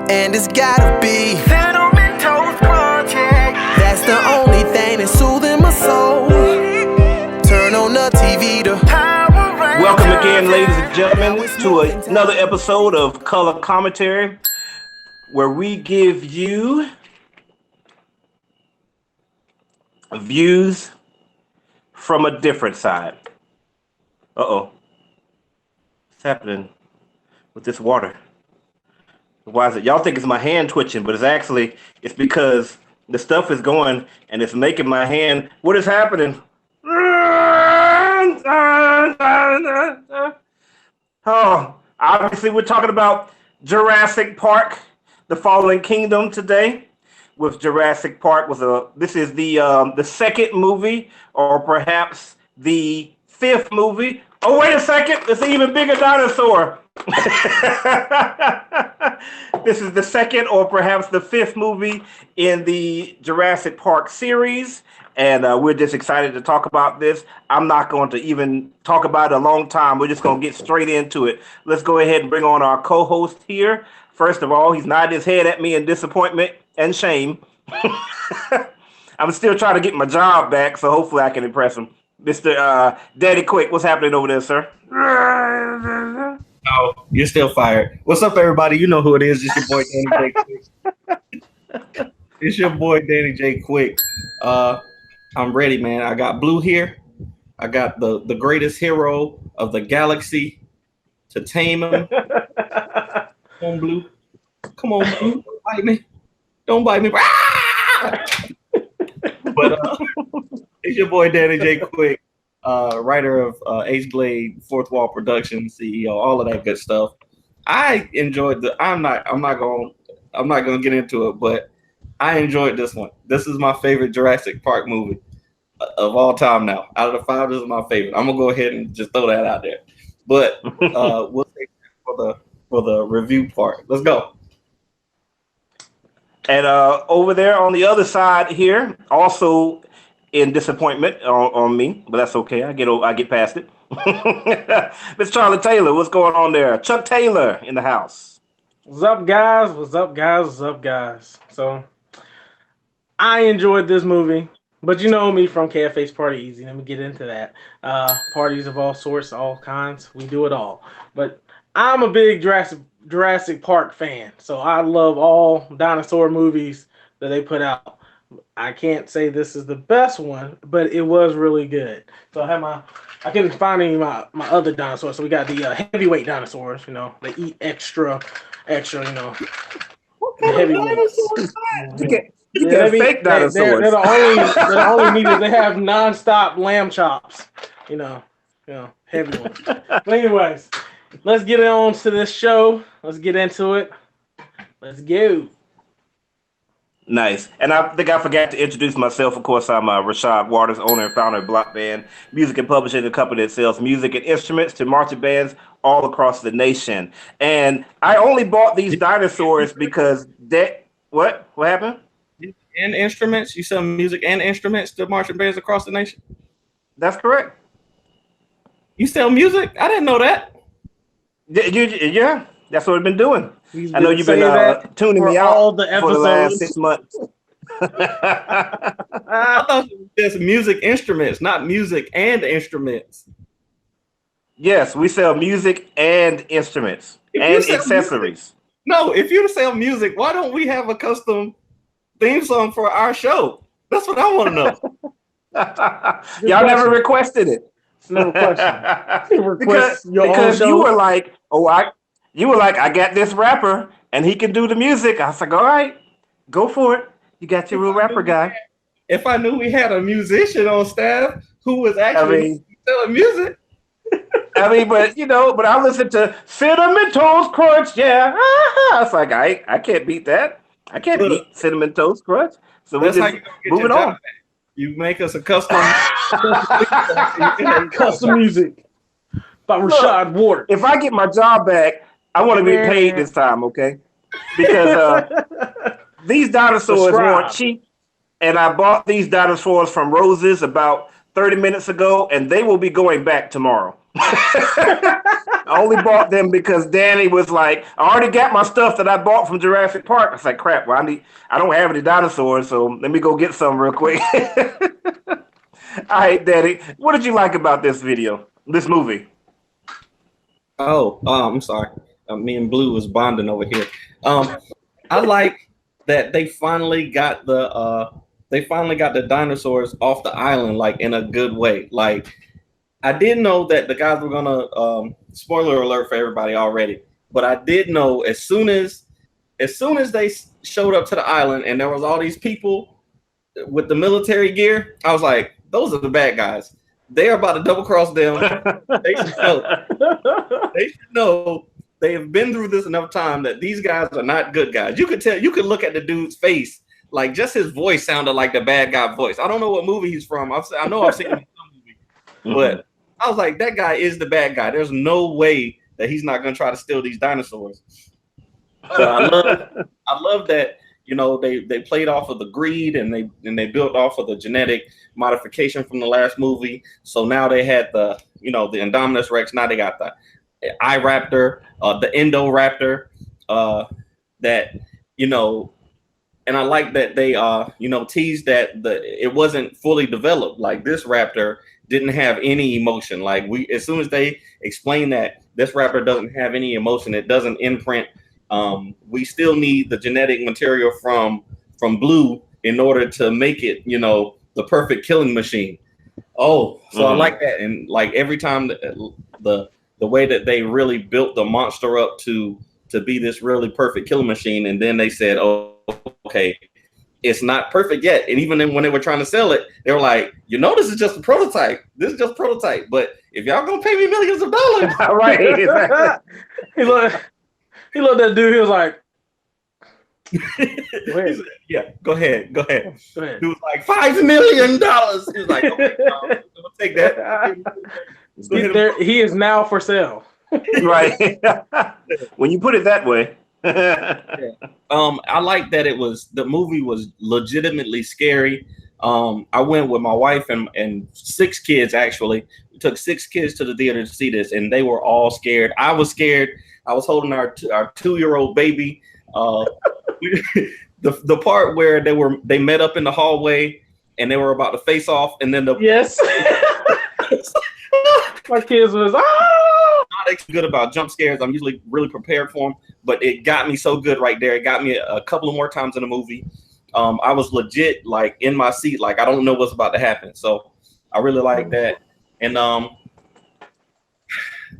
And it's gotta be Cinnamon Toast Project. That's the only thing that's soothing my soul. Turn on the TV to Welcome again, ladies and gentlemen, to another episode of Color Commentary, where we give you views from a different side. Uh-oh. What's happening with this water? Why is it? Y'all think it's my hand twitching, but it's because the stuff is going and it's making my hand. What is happening? Oh, obviously we're talking about Jurassic Park, The Fallen Kingdom today. With Jurassic Park this is the second movie, or perhaps the fifth movie. Oh, wait a second, it's an even bigger dinosaur. This is the second or perhaps the fifth movie in the Jurassic Park series. And we're just excited to talk about this. I'm not going to even talk about it a long time. We're just going to get straight into it. Let's go ahead and bring on our co-host here. First of all, he's nodding his head at me in disappointment and shame. I'm still trying to get my job back, so hopefully I can impress him. Mr. Daddy Quick, what's happening over there, sir? Oh, you're still fired. What's up, everybody? You know who it is. It's your boy, Danny J. Quick. It's your boy, Danny J. Quick. I'm ready, man. I got Blue here. I got the greatest hero of the galaxy to tame him. Come on, Blue. Come on, Blue. Don't bite me. Don't bite me. But it's your boy, Danny J. Quick, writer of H-Blade, Fourth Wall Productions, CEO, all of that good stuff. I enjoyed I'm not gonna get into it, but I enjoyed this one. This is my favorite Jurassic Park movie of all time now. Out of the five, this is my favorite. I'm gonna go ahead and just throw that out there. But we'll take that for the review part. Let's go. And over there on the other side here, also in disappointment on me, but that's okay. I get past it. Miss Charlotte Taylor, what's going on there? Chuck Taylor in the house. What's up, guys? What's up, guys? What's up, guys? So, I enjoyed this movie, but you know me from Cafe's Party Easy. Let me get into that. Parties of all sorts, all kinds. We do it all. But I'm a big Jurassic Park fan, so I love all dinosaur movies that they put out. I can't say this is the best one, but it was really good. So I couldn't find any of my other dinosaurs. So we got the heavyweight dinosaurs, they eat extra, the heavyweights. You get fake dinosaurs. They're the only meat that they have nonstop lamb chops, heavy ones. But anyways, let's get on to this show. Let's get into it. Let's go. Nice. And I think I forgot to introduce myself. Of course, I'm Rashad Waters, owner and founder of Block Band Music and Publishing, a company that sells music and instruments to marching bands all across the nation. And I only bought these dinosaurs because what happened? And instruments? You sell music and instruments to marching bands across the nation? That's correct. You sell music? I didn't know that. Yeah, that's what I've been doing. I know you've been tuning me out all the episodes. For the last 6 months. I thought it was just music instruments, not music and instruments. Yes, we sell music and instruments and accessories. If you sell music, why don't we have a custom theme song for our show? That's what I want to know. Y'all never requested it. No question. because you were like, I got this rapper and he can do the music. I was like, all right, go for it. You got your real rapper guy. If I knew we had a musician on staff who was actually selling music. But I listened to Cinnamon Toast Crunch. Yeah. I was like, I can't beat that. I can't beat Cinnamon Toast Crunch. So we're just moving on. You make us a custom custom music by Rashad Waters. If I get my job back, I want to be paid this time, okay? Because these dinosaurs weren't cheap, and I bought these dinosaurs from Rose's about 30 minutes ago, and they will be going back tomorrow. I only bought them because Danny was like, I already got my stuff that I bought from Jurassic Park. I was like, crap, well, I don't have any dinosaurs, so let me go get some real quick. All right, Danny, what did you like about this movie? Oh, I'm sorry. Me and Blue was bonding over here. I like that they finally got the dinosaurs off the island, like in a good way. Like I didn't know that the guys were gonna spoiler alert for everybody already, but I did know as soon as they showed up to the island and there was all these people with the military gear, I was like, those are the bad guys. They are about to double cross them. They should know. They should know. They have been through this enough time that these guys are not good guys. You could tell. You could look at the dude's face, like just his voice sounded like the bad guy voice. I don't know what movie he's from. I know I've seen him in some movie, but I was like, that guy is the bad guy. There's no way that he's not going to try to steal these dinosaurs. But I love that. You know, they played off of the greed and they built off of the genetic modification from the last movie. So now they had the Indominus Rex. Now they got the iRaptor, the Indoraptor, and I like that they teased that it wasn't fully developed. Like this raptor didn't have any emotion. Like as soon as they explain that this raptor doesn't have any emotion, it doesn't imprint. We still need the genetic material from Blue in order to make it, the perfect killing machine. Oh, so I like that. And like every time the way that they really built the monster up to be this really perfect killing machine, and then they said, oh, okay, it's not perfect yet. And even when they were trying to sell it, they were like, this is just a prototype. This is just a prototype. But if y'all gonna pay me millions of dollars, right? Exactly. He looked at that dude. He was like, go ahead. Yeah, go ahead. He was like, $5 million. He was like, okay, we'll take that. He is now for sale. Right. When you put it that way. Yeah. I like that the movie was legitimately scary. I went with my wife and 6 kids, actually. We took 6 kids to the theater to see this, and they were all scared. I was scared. I was holding our 2-year-old baby. The part where they met up in the hallway and they were about to face off, and then yes. My kids was not good about jump scares. I'm usually really prepared for them, but it got me so good right there. It got me a couple of more times in the movie. I was legit like in my seat, like I don't know what's about to happen. So I really like that. And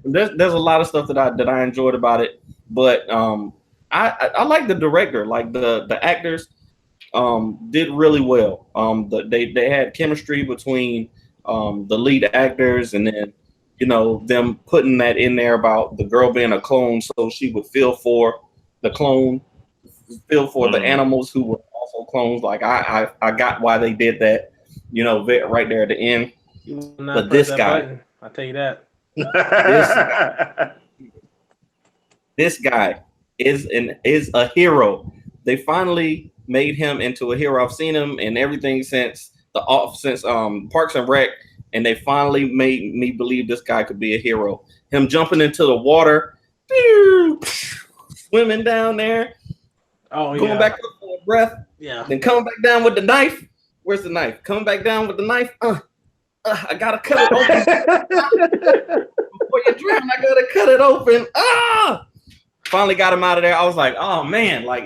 there's a lot of stuff that I enjoyed about it, but I like the director. Like the actors did really well. They had chemistry between the lead actors, and then them putting that in there about the girl being a clone, so she would feel for the clone, feel for the animals who were also clones. Like I got why they did that, right there at the end. But this guy, I'll tell you that. This guy is a hero. They finally made him into a hero. I've seen him in everything since Parks and Rec, and they finally made me believe this guy could be a hero. Him jumping into the water, swimming down there, going back up for a breath, then coming back down with the knife. Where's the knife? Coming back down with the knife. I gotta cut it open. Before you drown, I gotta cut it open. Finally got him out of there. I was like, oh man, like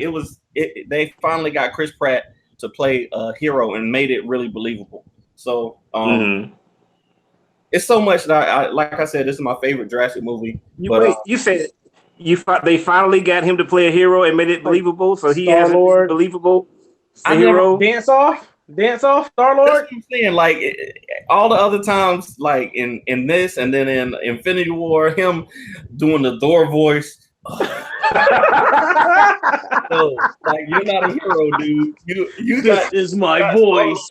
they finally got Chris Pratt to play a hero and made it really believable. So it's so much that like I said, this is my favorite Jurassic movie. You said they finally got him to play a hero and made it believable. So he has a believable hero. Dance off Star-Lord. That's what I'm saying. Like all the other times, like in this and then in Infinity War, him doing the Thor voice. So, like you're not a hero, dude. You got is my voice.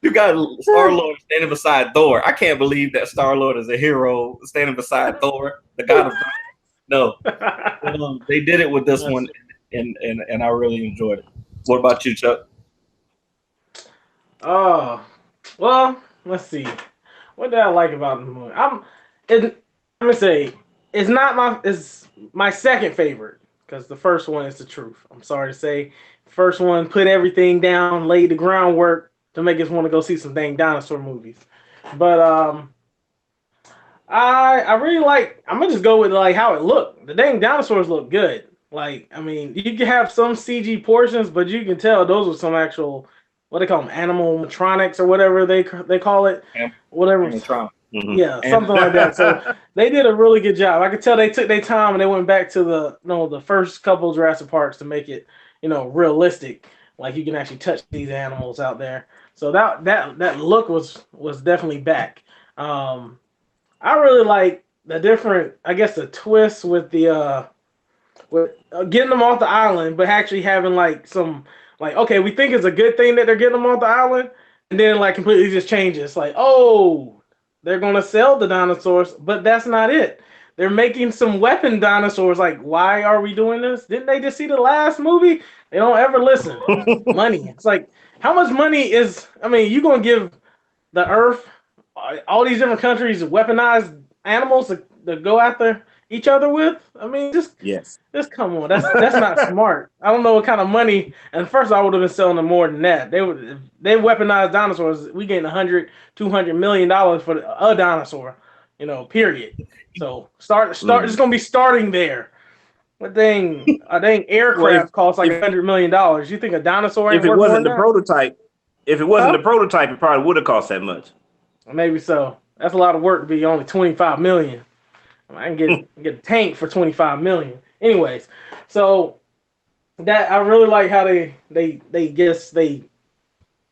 You got Star-Lord standing beside Thor. I can't believe that Star-Lord is a hero standing beside Thor, the god of no. They did it with this one, and I really enjoyed it. What about you, Chuck? Oh, well, let's see. What did I like about the movie? I'm gonna say it's my second favorite because the first one is the truth. I'm sorry to say, first one put everything down, laid the groundwork to make us want to go see some dang dinosaur movies. But I really like. I'm gonna just go with like how it looked. The dang dinosaurs look good. Like I mean, you can have some CG portions, but you can tell those were some actual what they call them, animatronics or whatever they call it, whatever. Animatronic. Mhm. Yeah, something like that. So they did a really good job. I could tell they took their time and they went back to the first couple of Jurassic Parks to make it realistic. Like you can actually touch these animals out there. So that look was definitely back. I really like the different, I guess, the twist with the with getting them off the island, but actually having like some like okay, we think it's a good thing that they're getting them off the island, and then like completely just changes. Like oh, they're gonna sell the dinosaurs, but that's not it. They're making some weapon dinosaurs. Like why are we doing this? Didn't they just see the last movie? They don't ever listen. Money. It's like how much money is? I mean, you gonna give the Earth all these different countries weaponized animals to go after each other with? I mean, Yes. just come on. That's not smart. I don't know what kind of money. And first, I would have been selling them more than that. They weaponized dinosaurs. We getting $100-200 million for a dinosaur. Period. So start. It's gonna be starting there. What dang? A dang aircraft costs like $100 million. You think a dinosaur ain't If it worth wasn't the more than that? prototype, it probably would have cost that much. Maybe so. That's a lot of work to be only 25 million. I can get a tank for 25 million. Anyways, so that I really like how they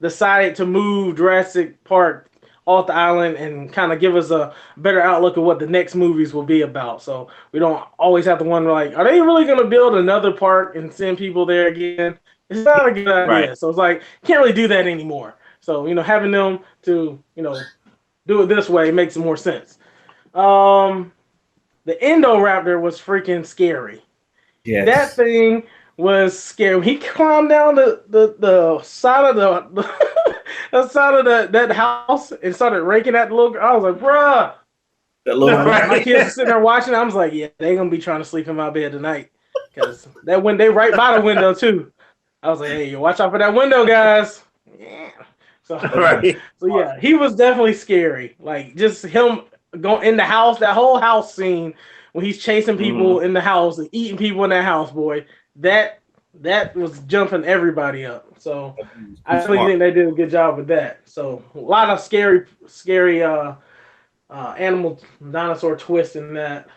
decided to move Jurassic Park off the island and kind of give us a better outlook of what the next movies will be about. So we don't always have to wonder like, are they really going to build another park and send people there again? It's not a good idea. Right. So it's like can't really do that anymore. So having them to do it this way makes more sense. The Indoraptor was freaking scary. Yes. That thing was scary. He climbed down the side of the side of that house and started raking at the little girl. I was like, bruh. That little My kids were sitting there watching. I was like, yeah, they gonna be trying to sleep in my bed tonight. Because that when they right by the window too. I was like, hey, watch out for that window, guys. Yeah. So, Right. so yeah, he was definitely scary. Like just him going in the house, that whole house scene when he's chasing people in the house and eating people in that house, boy, that was jumping everybody up. So I really think they did a good job with that. So a lot of scary animal dinosaur twist in that.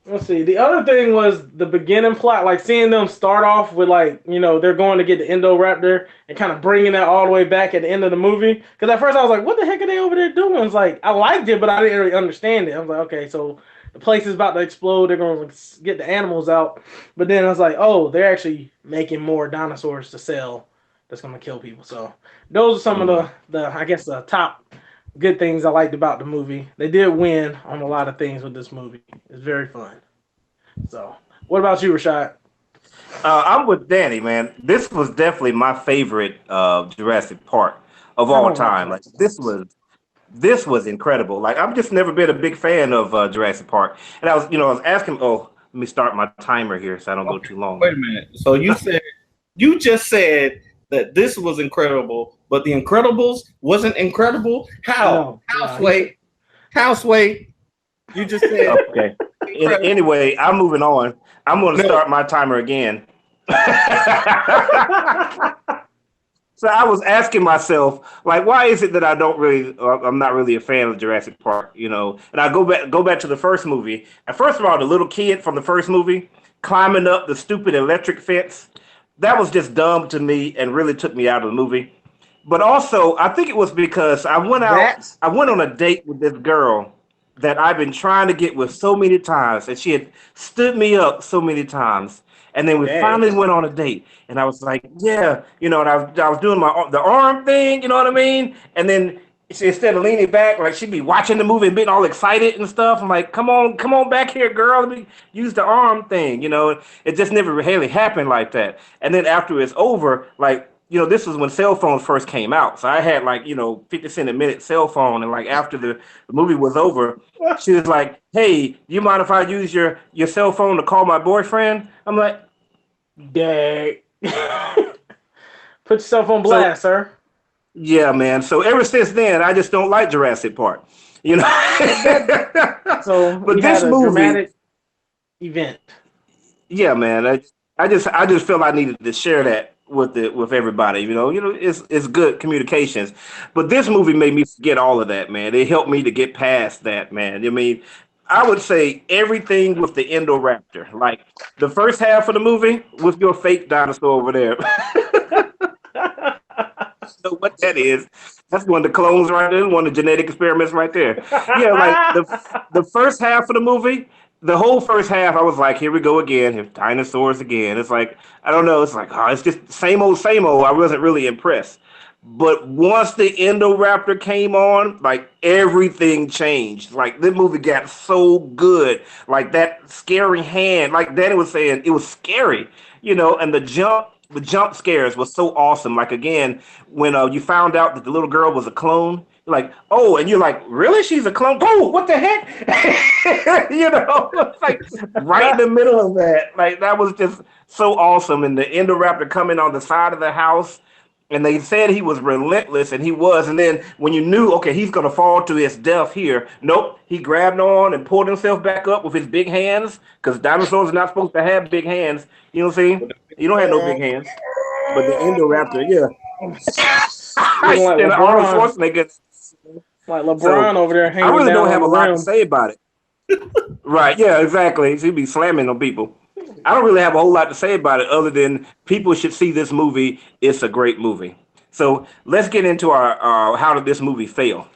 Let's see. The other thing was the beginning plot, like seeing them start off with like, they're going to get the Indoraptor and kind of bringing that all the way back at the end of the movie. Because at first I was like, what the heck are they over there doing? It's like, I liked it, but I didn't really understand it. I was like, okay, so the place is about to explode. They're going to get the animals out. But then I was like, oh, they're actually making more dinosaurs to sell that's going to kill people. So those are some of the, I guess, the top good things I liked about the movie. They did win on a lot of things with this movie. It's very fun. So, what about you, Rashad? I'm with Danny, man. This was definitely my favorite Jurassic Park of all time. Like this was incredible. Like I've just never been a big fan of Jurassic Park, and I was asking. Oh, let me start my timer here so I don't go too long. Wait a minute. So you just said that this was incredible, but The Incredibles wasn't incredible. How? Houseway. You just said okay. Anyway, I'm moving on. I'm going to start my timer again. So I was asking myself, like, why is it that I'm not really a fan of Jurassic Park, And I go back to the first movie. And first of all, the little kid from the first movie climbing up the stupid electric fence, that was just dumb to me and really took me out of the movie. But also, I think it was because I went on a date with this girl that I've been trying to get with so many times, and she had stood me up so many times. And then we finally went on a date, and I was like, yeah, and I was doing the arm thing, you know what I mean? And then instead of leaning back, like she'd be watching the movie and being all excited and stuff. I'm like, come on back here, girl. Let me use the arm thing, It just never really happened like that. And then after it's over, like this was when cell phones first came out. So I had like, 50 cent a minute cell phone. And like after the movie was over, she was like, hey, you mind if I use your cell phone to call my boyfriend? I'm like, Dang. Put yourself on blast, sir. yeah, man. So ever since then, I just don't like Jurassic Park. So but we this had a movie, dramatic event. yeah, man. I just felt I needed to share that with everybody. It's good communications. But this movie made me forget all of that, man. It helped me to get past that, man. I mean, I would say everything with the Indoraptor, like the first half of the movie with your fake dinosaur over there. Know what that is? That's one of the clones right there, one of the genetic experiments right there. Yeah, like the first half of the movie, the whole first half, I was like, here we go again, dinosaurs again. It's like, I don't know, it's like, oh, it's just same old, same old. I wasn't really impressed. But once the Indoraptor came on, like everything changed. Like the movie got so good. Like that scary hand, like Danny was saying, it was scary, and the jump scares was so awesome. Like again, when you found out that the little girl was a clone, you're like, oh, and you're like, really? She's a clone? Oh, what the heck? Like right in the middle of that. Like that was just so awesome. And the Indoraptor coming on the side of the house. And they said he was relentless, and he was. And then when you knew, okay, he's going to fall to his death here, nope, he grabbed on and pulled himself back up with his big hands, because dinosaurs are not supposed to have big hands. You know what I'm saying? You don't have no big hands. But the Indoraptor, yeah. Like and Arnold Schwarzenegger. Like LeBron over there hanging I really down don't have a on the lot rim. to say about it. Right, yeah, exactly. He'd be slamming on people. I don't really have a whole lot to say about it other than people should see this movie. It's a great movie. So let's get into our how did this movie fail?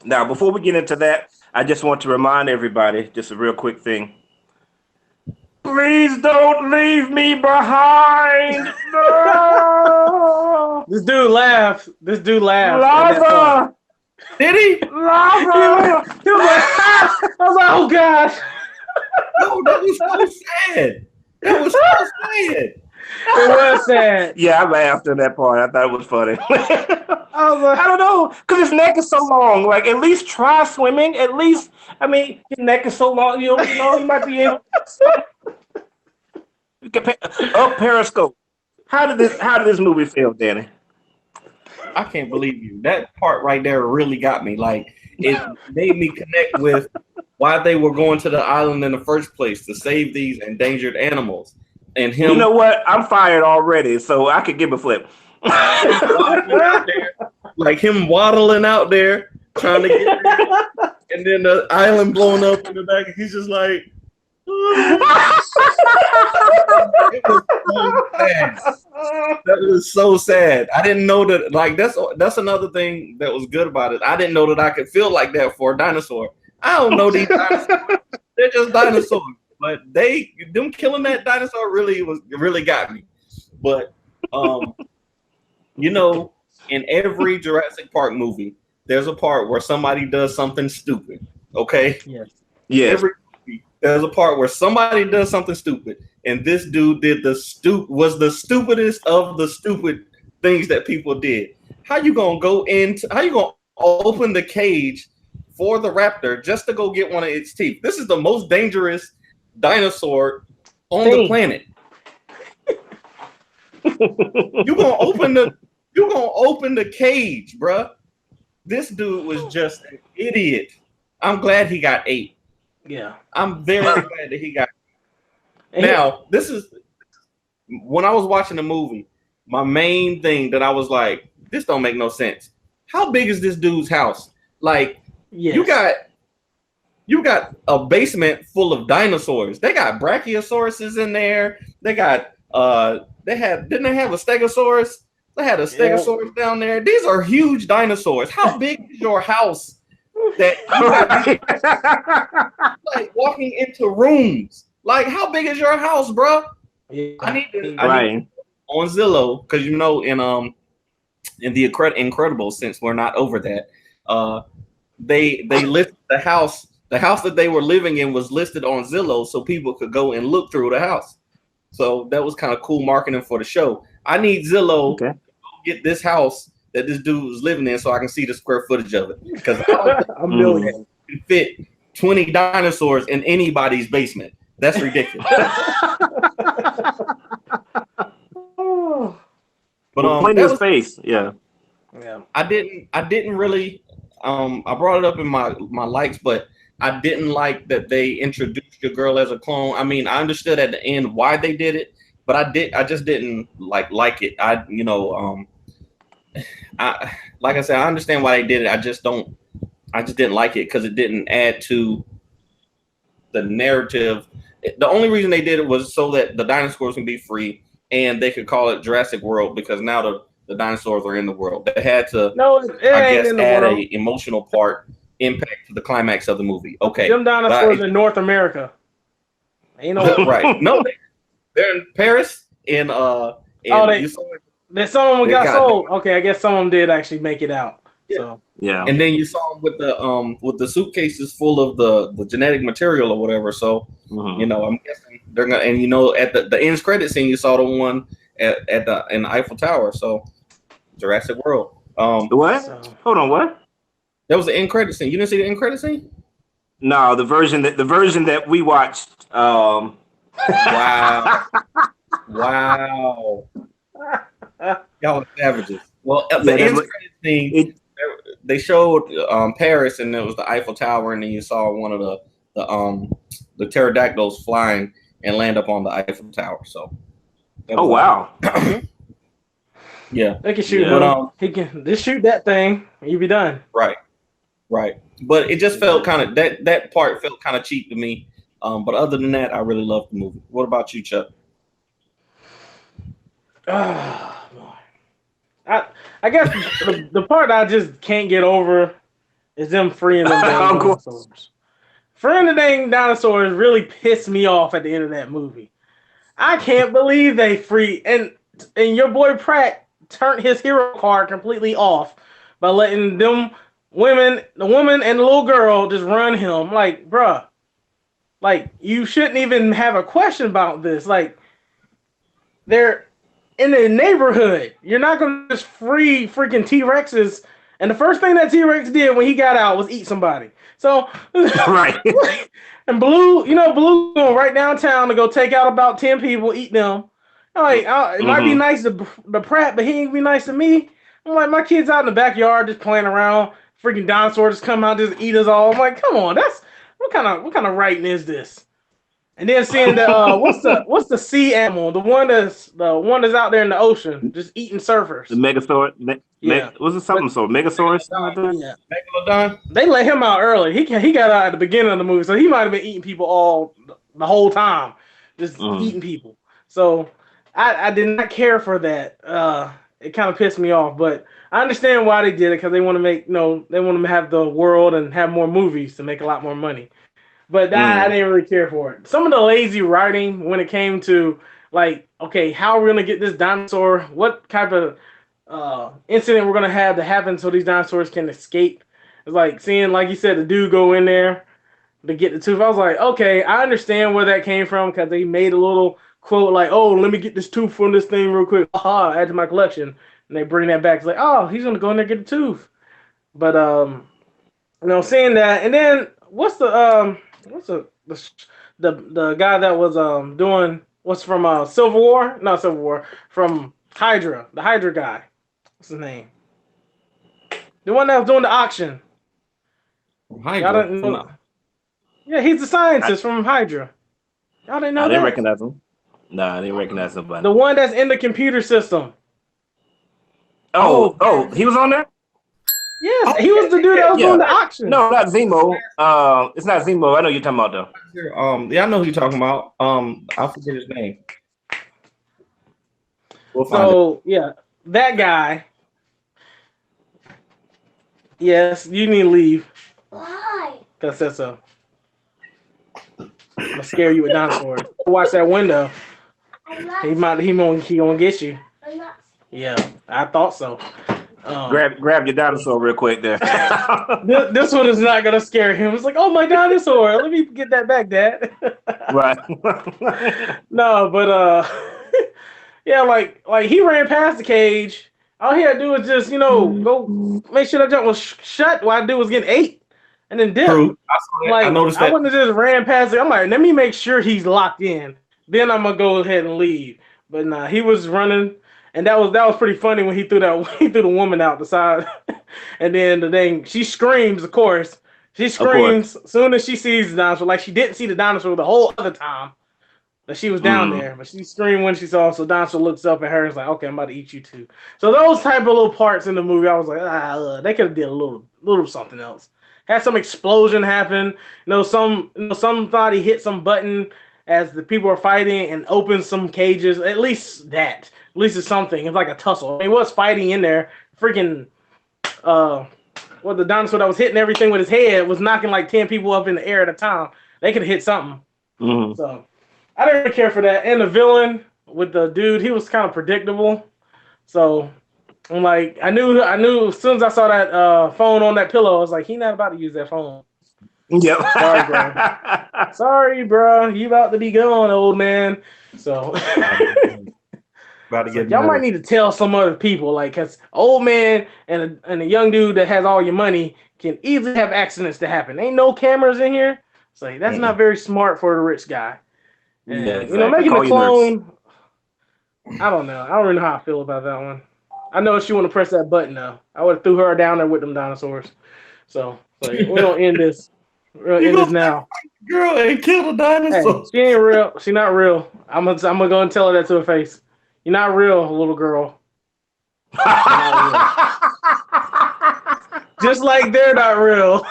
Now, before we get into that, I just want to remind everybody, just a real quick thing. Please don't leave me behind. No. This dude laughed. Lava. Did he? Lava. He was like, I was like, oh gosh. No, that was so sad. That was so sad. It was sad. Yeah, I laughed at that part. I thought it was funny. I was like, I don't know, because his neck is so long. Like, at least try swimming. At least, I mean, his neck is so long. You might be able to up Periscope. How did this movie fail, Danny? I can't believe you. That part right there really got me. Like, it made me connect with why they were going to the island in the first place, to save these endangered animals. And him, You know what? I'm fired already, so I could give a flip. like him waddling out there trying to get there, and then the island blowing up in the back, and he's just like, it was so sad. That was so sad. I didn't know that. Like that's another thing that was good about it. I didn't know that I could feel like that for a dinosaur. I don't know these dinosaurs. They're just dinosaurs. But them killing that dinosaur really got me. But in every Jurassic Park movie, there's a part where somebody does something stupid. Okay? yes. Yeah. Every movie, there's a part where somebody does something stupid, and this dude was the stupidest of the stupid things that people did. How you gonna open the cage for the raptor just to go get one of its teeth? This is the most dangerous dinosaur on the planet. You're gonna open the cage, bruh. This dude was just an idiot. I'm glad he got 8. Yeah. I'm very glad that he got 8. Now, this is when I was watching the movie, my main thing that I was like, this don't make no sense. How big is this dude's house? Like, yes. you got a basement full of dinosaurs. They got brachiosauruses in there. They got didn't they have a stegosaurus? They had a stegosaurus down there. These are huge dinosaurs. How big is your house that you got like walking into rooms? Like, how big is your house, bro? Yeah. I need on Zillow, because in the Incredibles, since we're not over that, they list the house. The house that they were living in was listed on Zillow, so people could go and look through the house. So that was kind of cool marketing for the show. I need Zillow get this house that this dude was living in so I can see the square footage of it. Because I don't think a million. you can fit 20 dinosaurs in anybody's basement. That's ridiculous. But plenty of space. Yeah. I didn't really I brought it up in my likes, but I didn't like that they introduced your girl as a clone. I mean, I understood at the end why they did it, but I just didn't like it. I like I said, I understand why they did it. I just didn't like it because it didn't add to the narrative. The only reason they did it was so that the dinosaurs can be free and they could call it Jurassic World because now the dinosaurs are in the world. They had to, I guess, add a emotional part, impact to the climax of the movie. Okay, them dinosaurs in North America. Ain't no right. No, they're in Paris. Some of them got sold. Okay, I guess some of them did actually make it out. Yeah. So yeah, and then you saw them with the suitcases full of the genetic material or whatever. So I'm guessing they're gonna. And at the end credit scene, you saw the one in the Eiffel Tower. So Jurassic World. What? Hold on, what? That was the end credit scene. You didn't see the end credit scene? No, the version that we watched. Wow. Wow. Y'all are savages. Well, the end credit scene, they showed Paris, and it was the Eiffel Tower, and then you saw one of the pterodactyls flying and land up on the Eiffel Tower. So. Oh wow. Yeah. They can shoot him. He can just shoot that thing, and you be done. Right. But it just felt kind of that part felt kind of cheap to me. But other than that, I really loved the movie. What about you, Chuck? I guess the part I just can't get over is them freeing them dinosaurs. Freeing the dang dinosaurs really pissed me off at the end of that movie. I can't believe they free and your boy Pratt turned his hero card completely off by letting the woman and the little girl just run him. Like, bruh, like you shouldn't even have a question about this. Like, they're in the neighborhood. You're not gonna just free freaking T-Rexes. And the first thing that T-Rex did when he got out was eat somebody. So right. And Blue going right downtown to go take out about 10 people, eat them. Like, it might be nice to Pratt, but he ain't be nice to me. I'm like, my kid's out in the backyard just playing around. Freaking dinosaurs just come out, just eat us all. I'm like, come on, that's what kind of writing is this? And then seeing the what's the sea animal? The one that's out there in the ocean, just eating surfers. The Megasaurus. Was it something so Megasaurus? Yeah. Megalodon. They let him out early. He got out at the beginning of the movie, so he might have been eating people the whole time, just eating people. So I did not care for that. It kind of pissed me off, but I understand why they did it because they want to make they want to have the world and have more movies to make a lot more money. But I didn't really care for it. Some of the lazy writing when it came to like, okay, how are we gonna get this dinosaur? What type of incident we're gonna have to happen so these dinosaurs can escape? It's like seeing, like you said, the dude go in there to get the tooth. I was like, okay, I understand where that came from because they made a little quote like, "Oh, let me get this tooth from this thing real quick. Aha, add to my collection." And they bring that back. It's like, oh, he's gonna go in there and get the tooth. But seeing that, and then what's the guy that was doing what's from Civil War? Not Civil War, from Hydra, the Hydra guy. What's his name? The one that was doing the auction. Hydra. Yeah, he's the scientist from Hydra. Y'all didn't know that? I didn't recognize him. No, I didn't recognize him. The one that's in the computer system. Oh, he was on there? Yes, he was the dude that was doing the auction. No, not Zemo. It's not Zemo. I know you're talking about though. Yeah, I know who you're talking about. I'll forget his name. Yeah, that guy. Yes, you need to leave. Why? Because that's I'm gonna scare you with dinosaurs. Watch that window. He gonna get you. Yeah, I thought so. Grab your dinosaur real quick there. This one is not gonna scare him. It's like, oh, my dinosaur. Let me get that back, Dad. Right. No, but yeah, like he ran past the cage All he had to do was just, go make sure that jump was shut while the dude was getting ate, and then dip. True. I saw that. I Like, noticed I that. wouldn't have just ran past it. I'm like, let me make sure he's locked in. Then I'm gonna go ahead and leave. But nah, he was running, and that was pretty funny when he threw he threw the woman out the side, and then the thing she screams. Of course, she Of course. screams as soon as she sees the dinosaur. Like she didn't see the dinosaur the whole other time that she was down there, but she screamed when she saw. So dinosaur looks up at her and is like, "Okay, I'm about to eat you too." So those type of little parts in the movie, I was like, they could have did a little something else. Had some explosion happen. Somebody hit some button as the people are fighting and opened some cages. At least that. At least it's something. It's like a tussle. I mean, it was fighting in there. Freaking the dinosaur that was hitting everything with his head was knocking like 10 people up in the air at a time. They could have hit something. Mm-hmm. So I didn't really care for that. And the villain with the dude, he was kind of predictable. So I'm like, I knew as soon as I saw that phone on that pillow, I was like, he not about to use that phone. Yep. Sorry, bro. Sorry, bro. You about to be gone, old man. So About to get y'all might need to tell some other people, like, cause old man and a young dude that has all your money can easily have accidents to happen. Ain't no cameras in here. So that's not very smart for a rich guy. And, Yeah, exactly. making Call the your clone, I don't know. I don't really know how I feel about that one. I know she want to press that button though. I would have threw her down there with them dinosaurs. So we're gonna end this. We're gonna end this now. Girl and kill the dinosaur. Hey, she ain't real. She not real. I'm gonna go and tell her that to her face. You're not real, little girl. Just like they're not real.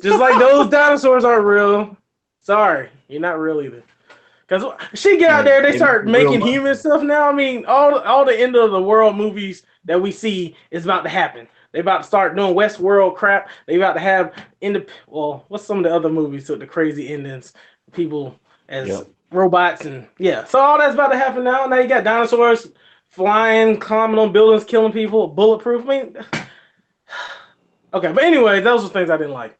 Just like those dinosaurs aren't real. Sorry, you're not real either. Because she get out there, they start making human stuff now. I mean, all the end of the world movies that we see is about to happen. They about to start doing Westworld crap. They about to have what's some of the other movies with the crazy endings? People as robots and so all that's about to happen now. Now you got dinosaurs flying, climbing on buildings, killing people, bulletproof. I mean, okay, but anyway, those were things I didn't like.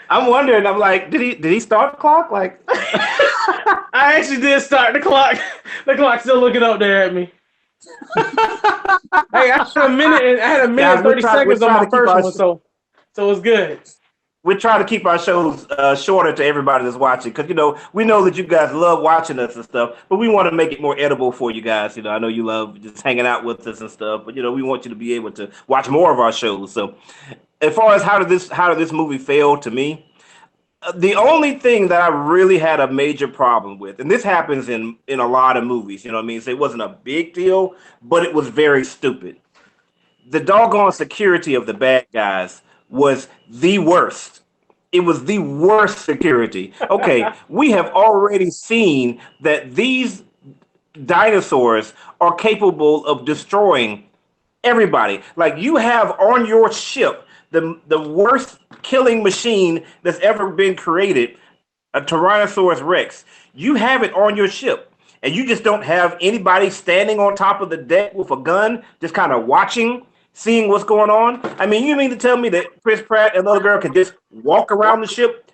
I'm wondering. I'm like, did he start the clock? Like, I actually did start the clock. The clock's still looking up there at me. Hey, I had a minute and 30 seconds on my first one, so it's good. We're trying to keep our shows shorter to everybody that's watching, because we know that you guys love watching us and stuff, but we want to make it more edible for you guys. I know you love just hanging out with us and stuff, but we want you to be able to watch more of our shows. So, as far as how did this movie fail to me, the only thing that I really had a major problem with, and this happens in a lot of movies, so it wasn't a big deal, but it was very stupid. The doggone security of the bad guys was the worst. It was the worst security. Okay, we have already seen that these dinosaurs are capable of destroying everybody. Like, you have on your ship the worst killing machine that's ever been created, a Tyrannosaurus Rex. You have it on your ship, and you just don't have anybody standing on top of the deck with a gun, just kind of watching, seeing what's going on. I mean, you mean to tell me that Chris Pratt and the little girl can just walk around the ship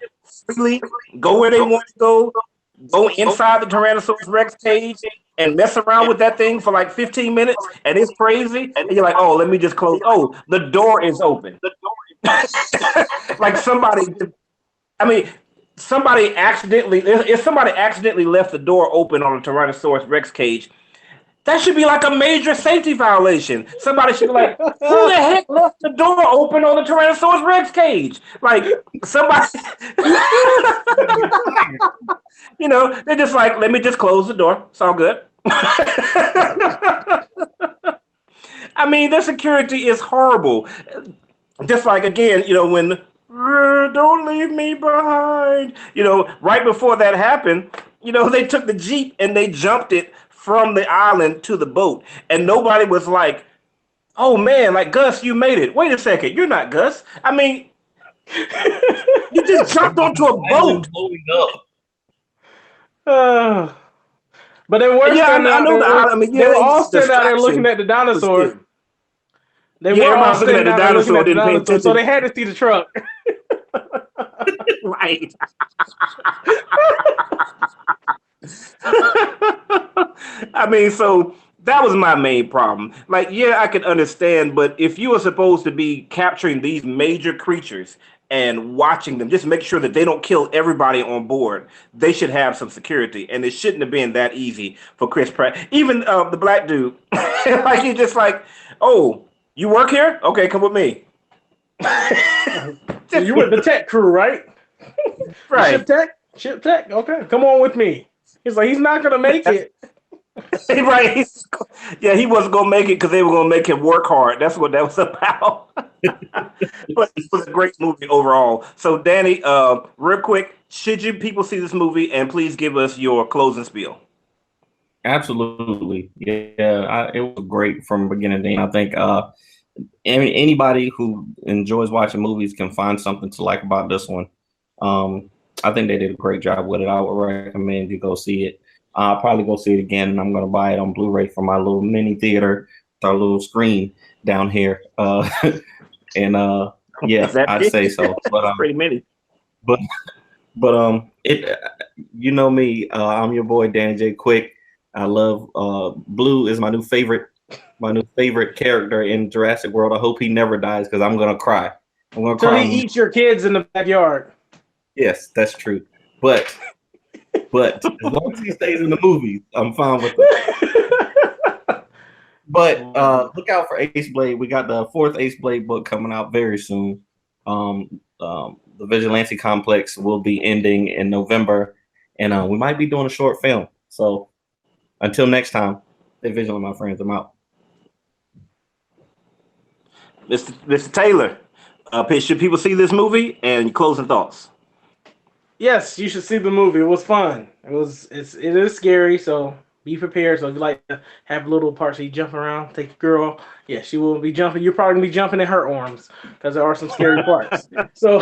freely, go where they want to go inside the Tyrannosaurus Rex cage and mess around with that thing for like 15 minutes, and it's crazy, and you're like, oh, let me just close. Oh, the door is open. Like somebody accidentally left the door open on a Tyrannosaurus Rex cage, that should be like a major safety violation. Somebody should be like, who the heck left the door open on the Tyrannosaurus Rex cage? Like, somebody, they're just like, let me just close the door. It's all good. I mean, their security is horrible. Just like, again, when don't leave me behind, right before that happened, they took the Jeep and they jumped it from the island to the boat, and nobody was like, oh man, like, Gus, you made it. Wait a second, you're not Gus. I mean, you just jumped onto a boat. But they were they were all standing out there looking at the dinosaur. They were all standing out there looking at the dinosaur, so they had to see the truck. Right. I mean, so that was my main problem. Like, yeah, I could understand, but if you are supposed to be capturing these major creatures and watching them, just make sure that they don't kill everybody on board. They should have some security, and it shouldn't have been that easy for Chris Pratt. Even the black dude, like he just like, oh, you work here? Okay, come with me. So you with the tech crew, right? Right. Ship tech. Okay, come on with me. He's like, he's not gonna make it. Right. He wasn't gonna make it because they were gonna make him work hard. That's what that was about. But it was a great movie overall. So, Danny, real quick, should you people see this movie, and please give us your closing spiel? Absolutely, yeah. It was great from beginning to end. I think anybody who enjoys watching movies can find something to like about this one. I think they did a great job with it. I would recommend you go see it. I'll probably go see it again, and I'm going to buy it on Blu-ray from my little mini theater, with our little screen down here. And I'd say so. But pretty many. But it, you know me, I'm your boy Dan J. Quick. I love Blue is my new favorite character in Jurassic World. I hope he never dies because I'm gonna cry. I'm gonna cry. So he eats your kids in the backyard. Yes, that's true. But as long as he stays in the movies, I'm fine with it. But look out for Ace Blade. We got the 4th Ace Blade book coming out very soon. The Vigilante Complex will be ending in November, and we might be doing a short film. So until next time, stay vigilant, my friends. I'm out. Mr. Taylor, should people see this movie, and closing thoughts? Yes, you should see the movie. It was fun. It is scary, so be prepared. So if you like to have little parts of you jumping around, take your girl. Yeah, she will be jumping. You're probably gonna be jumping in her arms because there are some scary parts. So,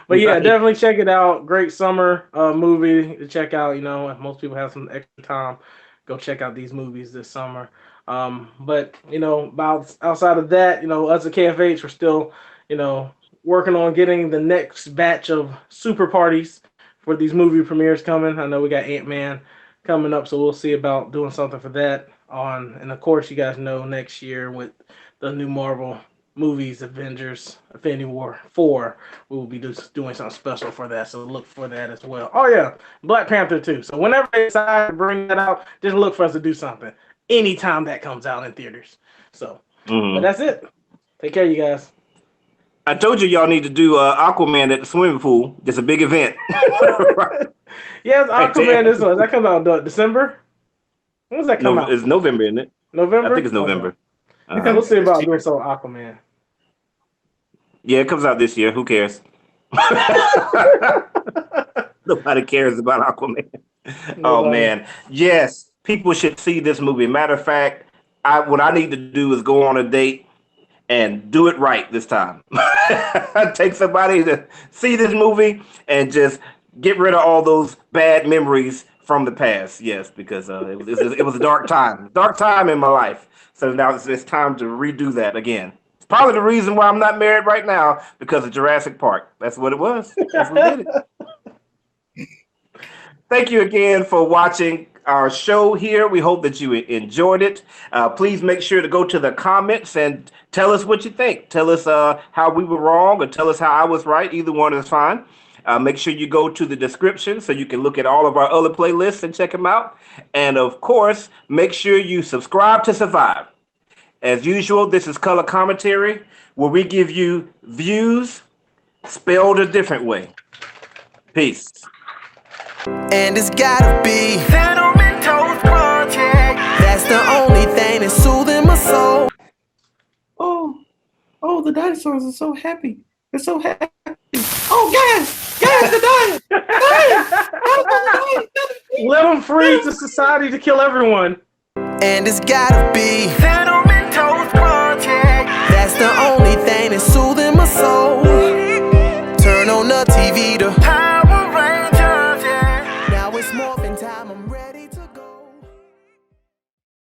but yeah, definitely check it out. Great summer movie to check out. You know, if most people have some extra time, go check out these movies this summer. But you know, about outside of that, you know, us at KFH, we're still, you know, working on getting the next batch of super parties for these movie premieres coming. I know we got Ant-Man coming up, so we'll see about doing something for that and of course, you guys know next year with the new Marvel movies, Avengers, Infinity War 4, we will be doing something special for that, so look for that as well. Oh yeah, Black Panther too. So whenever they decide to bring that out, just look for us to do something anytime that comes out in theaters. So, But that's it. Take care, you guys. I told you y'all need to do Aquaman at the swimming pool. It's a big event. Right. Yes, Aquaman this one. That comes out December? When does that come out? It's November, isn't it? November? I think it's November. Okay. We'll see about doing some Aquaman. Yeah, it comes out this year. Who cares? Nobody cares about Aquaman. Oh, man. Yes, people should see this movie. Matter of fact, what I need to do is go on a date and do it right this time. Take somebody to see this movie and just get rid of all those bad memories from the past. Yes, because it was a dark time in my life. So now it's time to redo that again. It's probably the reason why I'm not married right now, because of Jurassic Park. That's what it was. That's what did it. Thank you again for watching our show here. We hope that you enjoyed it. Please make sure to go to the comments and tell us what you think. Tell us how we were wrong, or tell us how I was right. Either one is fine. Make sure you go to the description so you can look at all of our other playlists and check them out. And of course, make sure you subscribe to survive. As usual, this is Color Commentary, where we give you views spelled a different way. Peace. And it's gotta be Cinnamon Toast Project. That's the only thing that's soothing my soul. Oh, the dinosaurs are so happy. They're so happy. Oh, guys, the dinosaurs. Let them free to society to kill everyone. And it's gotta be Cinnamon Toast Project. That's the only thing that's soothing my soul. Turn on the TV to